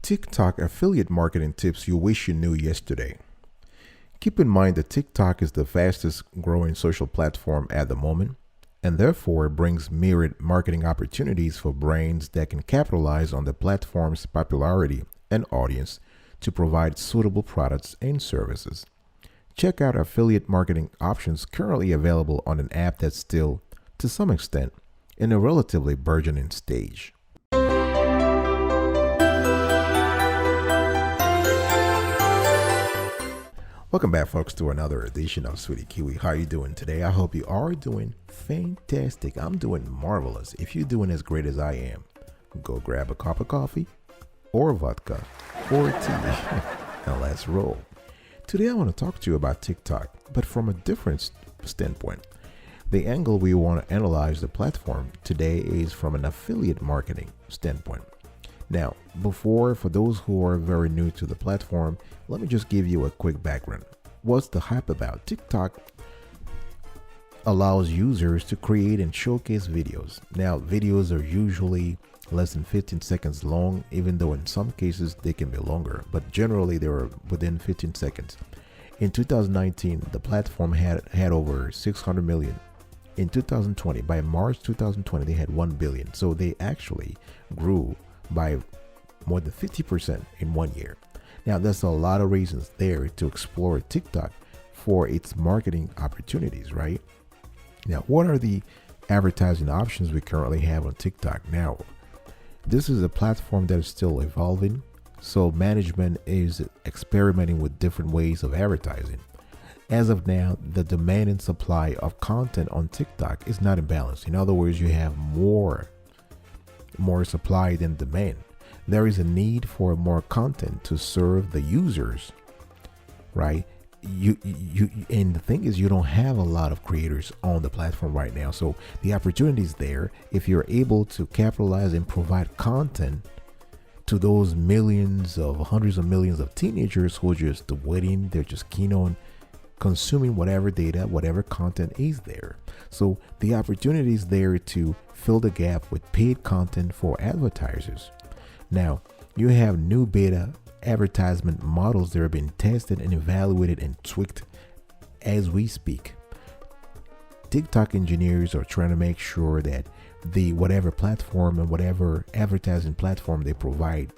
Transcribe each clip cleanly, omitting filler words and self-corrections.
TikTok affiliate marketing tips you wish you knew yesterday. Keep in mind that TikTok is the fastest growing social platform at the moment, and therefore brings myriad marketing opportunities for brands that can capitalize on the platform's popularity and audience to provide suitable products and services. Check out affiliate marketing options currently available on an app that's still, to some extent, in a relatively burgeoning stage. Welcome back, folks, to another edition of Sweetie Kiwi. How are you doing today? I hope you are doing fantastic. I'm doing marvelous. If you're doing as great as I am, go grab a cup of coffee or vodka or tea and let's roll. Today I want to talk to you about TikTok, but from a different standpoint. The angle we want to analyze the platform today is from an affiliate marketing standpoint. Now, for those who are very new to the platform, let me just give you a quick background. What's the hype about? TikTok allows users to create and showcase videos. Now, videos are usually less than 15 seconds long, even though in some cases they can be longer, but generally they are within 15 seconds. In 2019, the platform had over 600 million. In 2020, by March 2020, they had 1 billion. So they actually grew by more than 50% in 1 year. Now, there's a lot of reasons there to explore TikTok for its marketing opportunities, right? Now, what are the advertising options we currently have on TikTok? Now, this is a platform that is still evolving, so management is experimenting with different ways of advertising. As of now, the demand and supply of content on TikTok is not in balance. In other words, you have more supply than demand. There is a need for more content to serve the users, right? And the thing is, you don't have a lot of creators on the platform right now. So the opportunity is there if you're able to capitalize and provide content to those hundreds of millions of teenagers who are just waiting. They're just keen on consuming whatever data, whatever content is there. So the opportunity is there to fill the gap with paid content for advertisers. Now, you have new beta advertisement models that are being tested and evaluated and tweaked as we speak. TikTok engineers are trying to make sure that whatever platform and whatever advertising platform they provide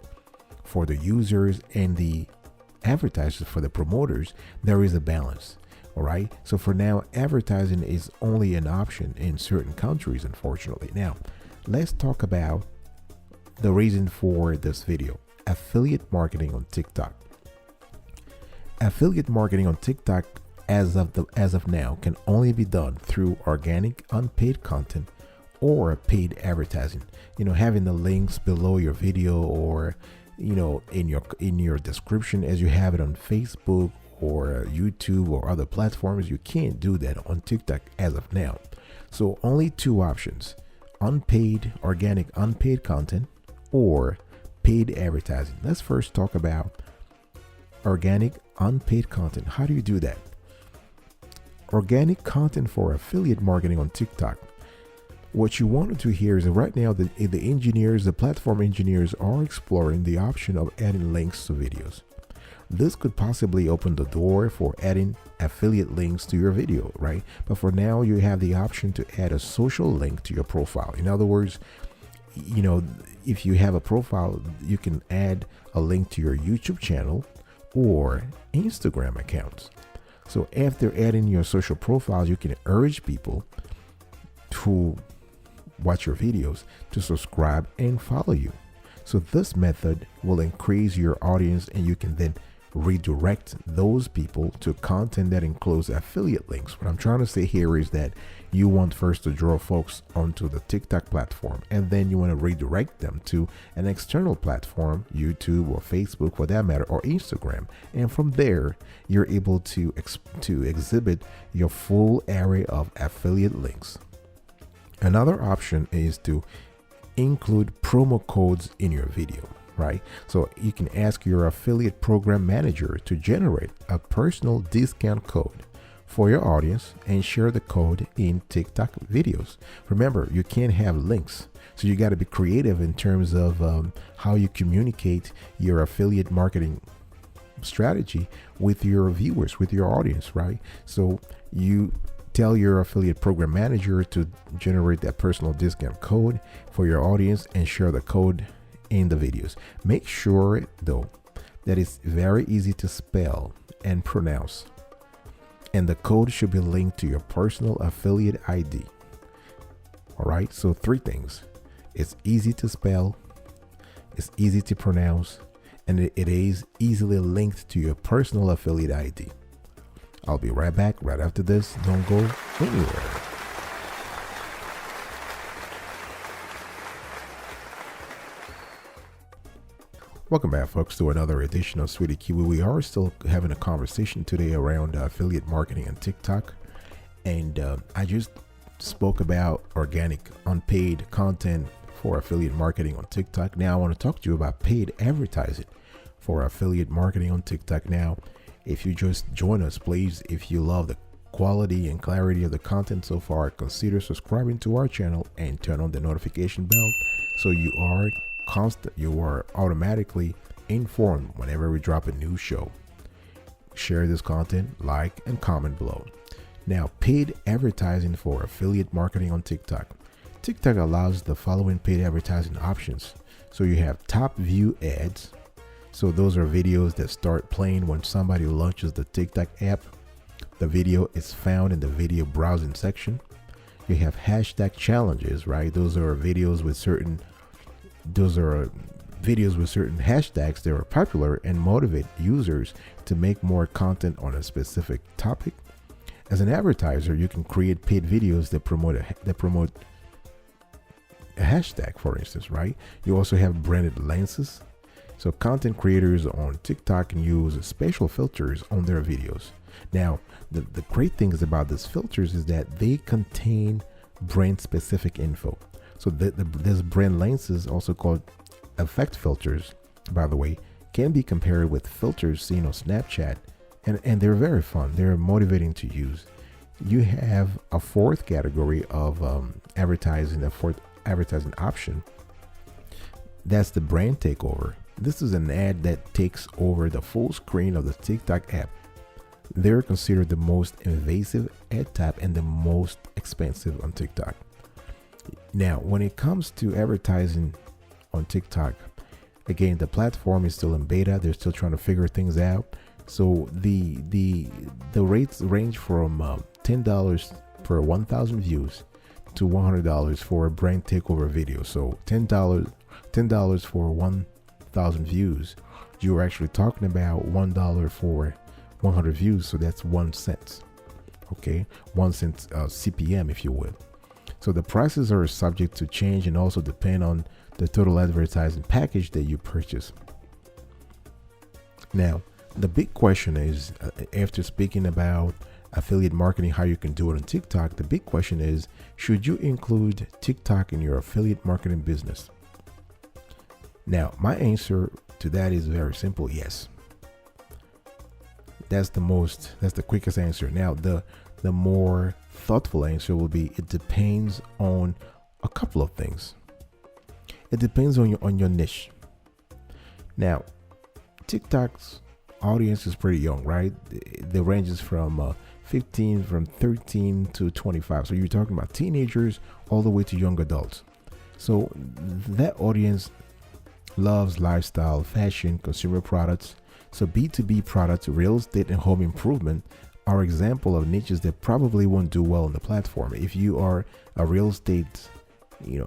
for the users and the advertisers, for the promoters, there is a balance. All right. So for now, advertising is only an option in certain countries, unfortunately. Now, let's talk about the reason for this video: affiliate marketing on TikTok. Affiliate marketing on TikTok as of now can only be done through organic unpaid content or paid advertising. Having the links below your video or in your description as you have it on Facebook or YouTube or other platforms. You can't do that on TikTok as of now. So only two options: organic unpaid content or paid advertising. Let's first talk about organic unpaid content. How do you do that? Organic content for affiliate marketing on TikTok. What you want to do here is that right now the platform engineers are exploring the option of adding links to videos. This could possibly open the door for adding affiliate links to your video, right? But for now, you have the option to add a social link to your profile. In other words, if you have a profile, you can add a link to your YouTube channel or Instagram accounts. So after adding your social profiles, you can urge people who watch your videos to subscribe and follow you. So this method will increase your audience, and you can then redirect those people to content that includes affiliate links. What I'm trying to say here is that you want first to draw folks onto the TikTok platform, and then you want to redirect them to an external platform, YouTube or Facebook for that matter, or Instagram. And from there, you're able to exhibit your full array of affiliate links. Another option is to include promo codes in your video, right? So you can ask your affiliate program manager to generate a personal discount code for your audience and share the code in TikTok videos. Remember, you can't have links. So you got to be creative in terms of how you communicate your affiliate marketing strategy with your viewers, with your audience, right? So you tell your affiliate program manager to generate that personal discount code for your audience and share the code in the videos. Make sure though that it's very easy to spell and pronounce, and the code should be linked to your personal affiliate ID. All right, so 3 things: it's easy to spell, it's easy to pronounce, and it is easily linked to your personal affiliate ID. I'll be right back right after this. Don't go anywhere. Welcome back, folks, to another edition of Sweetie Kiwi. We are still having a conversation today around affiliate marketing on TikTok. And I just spoke about organic, unpaid content for affiliate marketing on TikTok. Now I want to talk to you about paid advertising for affiliate marketing on TikTok. Now, if you just join us, please, if you love the quality and clarity of the content so far, consider subscribing to our channel and turn on the notification bell so you are automatically informed whenever we drop a new show. Share this content, like, and comment below. Now, paid advertising for affiliate marketing on TikTok. TikTok allows the following paid advertising options. So you have top view ads. So those are videos that start playing when somebody launches the TikTok app. The video is found in the video browsing section. You have hashtag challenges, right? Those are videos with certain hashtags that are popular and motivate users to make more content on a specific topic. As an advertiser, you can create paid videos that promote a hashtag, for instance, right? You also have branded lenses. So content creators on TikTok can use special filters on their videos. Now, the great things about these filters is that they contain brand specific info. So this brand lenses, also called effect filters, by the way, can be compared with filters seen on Snapchat, and they're very fun. They're motivating to use. You have a fourth category of advertising, a fourth advertising option. That's the brand takeover. This is an ad that takes over the full screen of the TikTok app. They're considered the most invasive ad type and the most expensive on TikTok. Now, when it comes to advertising on TikTok, again, the platform is still in beta. They're still trying to figure things out. So the rates range from $10 per 1,000 views to $100 for a brand takeover video. So $10 for 1,000 views. You're actually talking about $1 for 100 views. So that's 1 cent. Okay, 1 cent CPM, if you would. So the prices are subject to change and also depend on the total advertising package that you purchase. Now, the big question is, after speaking about affiliate marketing, how you can do it on TikTok, the big question is, should you include TikTok in your affiliate marketing business? Now, my answer to that is very simple. Yes. That's the quickest answer. Now, the more thoughtful answer will be, it depends on a couple of things. It depends on your niche. Now, TikTok's audience is pretty young, right? The range is from 13 to 25. So you're talking about teenagers all the way to young adults. So that audience loves lifestyle, fashion, consumer products. So B2B products, real estate, and home improvement are example of niches that probably won't do well on the platform. If you are a real estate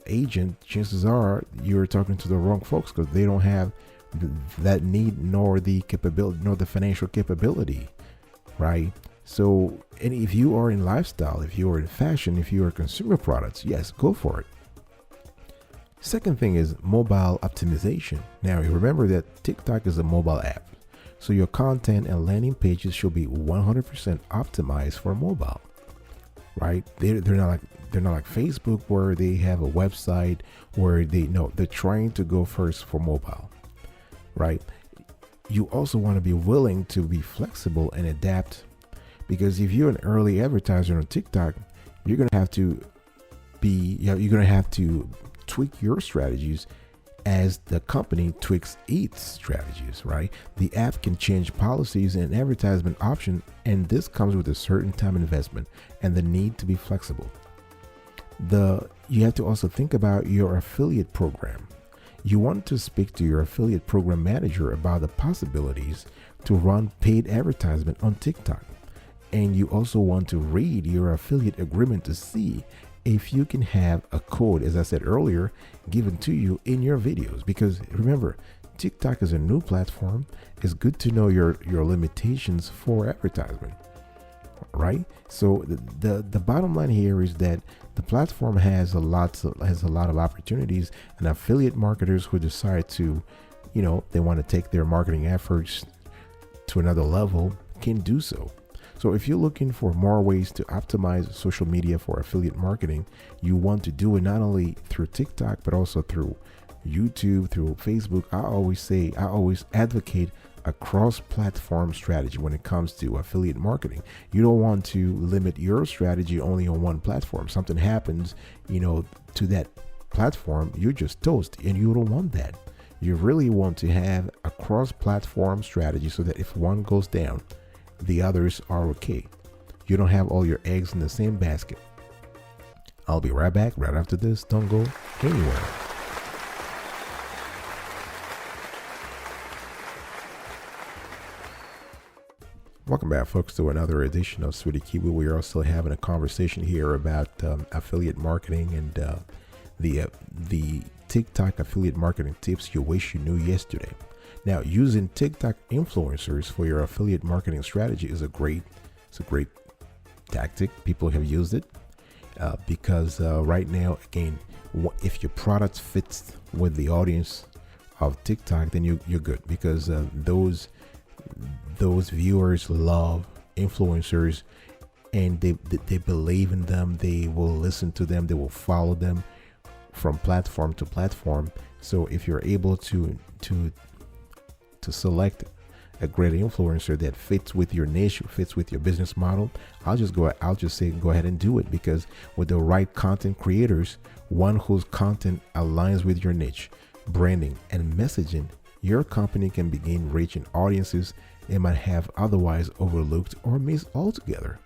agent, chances are you're talking to the wrong folks, because they don't have that need nor the capability nor the financial capability, right? So, and if you are in lifestyle, if you are in fashion, if you are consumer products, yes, go for it. Second thing is mobile optimization. Now, remember that TikTok is a mobile app, so your content and landing pages should be 100% optimized for mobile, right? They're not like Facebook, where they have a website where they're trying to go first for mobile, right? You also want to be willing to be flexible and adapt, Because if you're an early advertiser on TikTok, you're going to have to you're going to have to tweak your strategies as the company tweaks its strategies, right? The app can change policies and advertisement options, and this comes with a certain time investment and the need to be flexible. You have to also think about your affiliate program. You want to speak to your affiliate program manager about the possibilities to run paid advertisement on TikTok. And you also want to read your affiliate agreement to see if you can have a code, as I said earlier, given to you in your videos. Because remember, TikTok is a new platform. It's good to know your limitations for advertisement, right? So the bottom line here is that the platform has a lot of opportunities, and affiliate marketers who decide to, they want to take their marketing efforts to another level can do so. So if you're looking for more ways to optimize social media for affiliate marketing, you want to do it not only through TikTok, but also through YouTube, through Facebook. I always advocate a cross-platform strategy when it comes to affiliate marketing. You don't want to limit your strategy only on one platform. Something happens, to that platform, you're just toast, and you don't want that. You really want to have a cross-platform strategy so that if one goes down, the others are okay. You don't have all your eggs in the same basket. I'll be right back right after this. Don't go anywhere. Welcome back, folks, to another edition of Sweetie Kiwi. We are still having a conversation here about affiliate marketing and the TikTok affiliate marketing tips you wish you knew yesterday. Now, using TikTok influencers for your affiliate marketing strategy is a great tactic. People have used it because right now, again, if your product fits with the audience of TikTok, then you're good, because those viewers love influencers and they believe in them. They will listen to them. They will follow them from platform to platform. So if you're able to select a great influencer that fits with your niche, fits with your business model, I'll just say go ahead and do it, because with the right content creators, one whose content aligns with your niche, branding, and messaging, your company can begin reaching audiences it might have otherwise overlooked or missed altogether.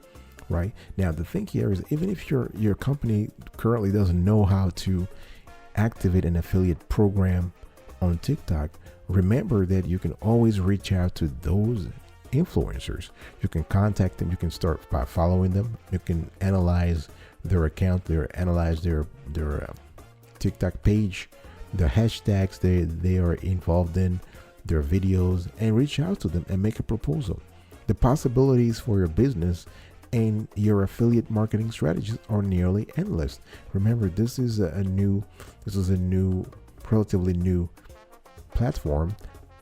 Right now, the thing here is, even if your company currently doesn't know how to activate an affiliate program on TikTok, remember that you can always reach out to those influencers. You can contact them. You can start by following them. You can analyze their account, analyze their TikTok page, the hashtags they are involved in, their videos, and reach out to them and make a proposal. The possibilities for your business and your affiliate marketing strategies are nearly endless. Remember, this is a relatively new platform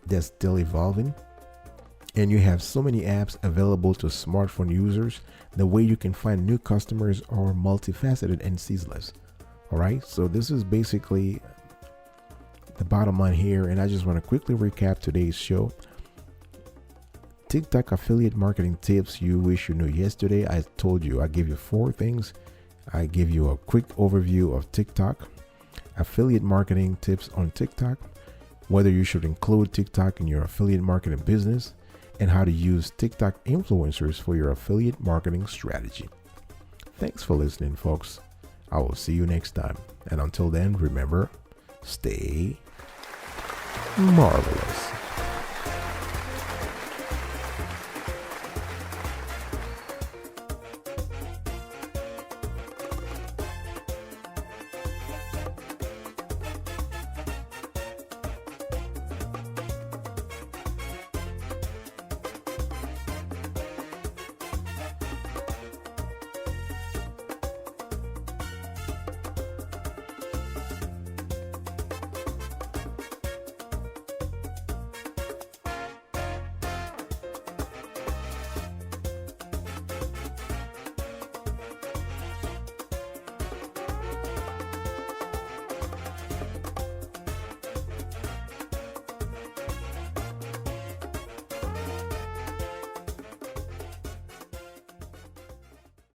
that's still evolving, and you have so many apps available to smartphone users. The way you can find new customers are multifaceted and ceaseless. All right, so this is basically the bottom line here, and I just want to quickly recap today's show. TikTok affiliate marketing tips you wish you knew yesterday. I told you, I gave you 4 things. I give you a quick overview of TikTok, affiliate marketing tips on TikTok, whether you should include TikTok in your affiliate marketing business, and how to use TikTok influencers for your affiliate marketing strategy. Thanks for listening, folks. I will see you next time. And until then, remember, stay marvelous.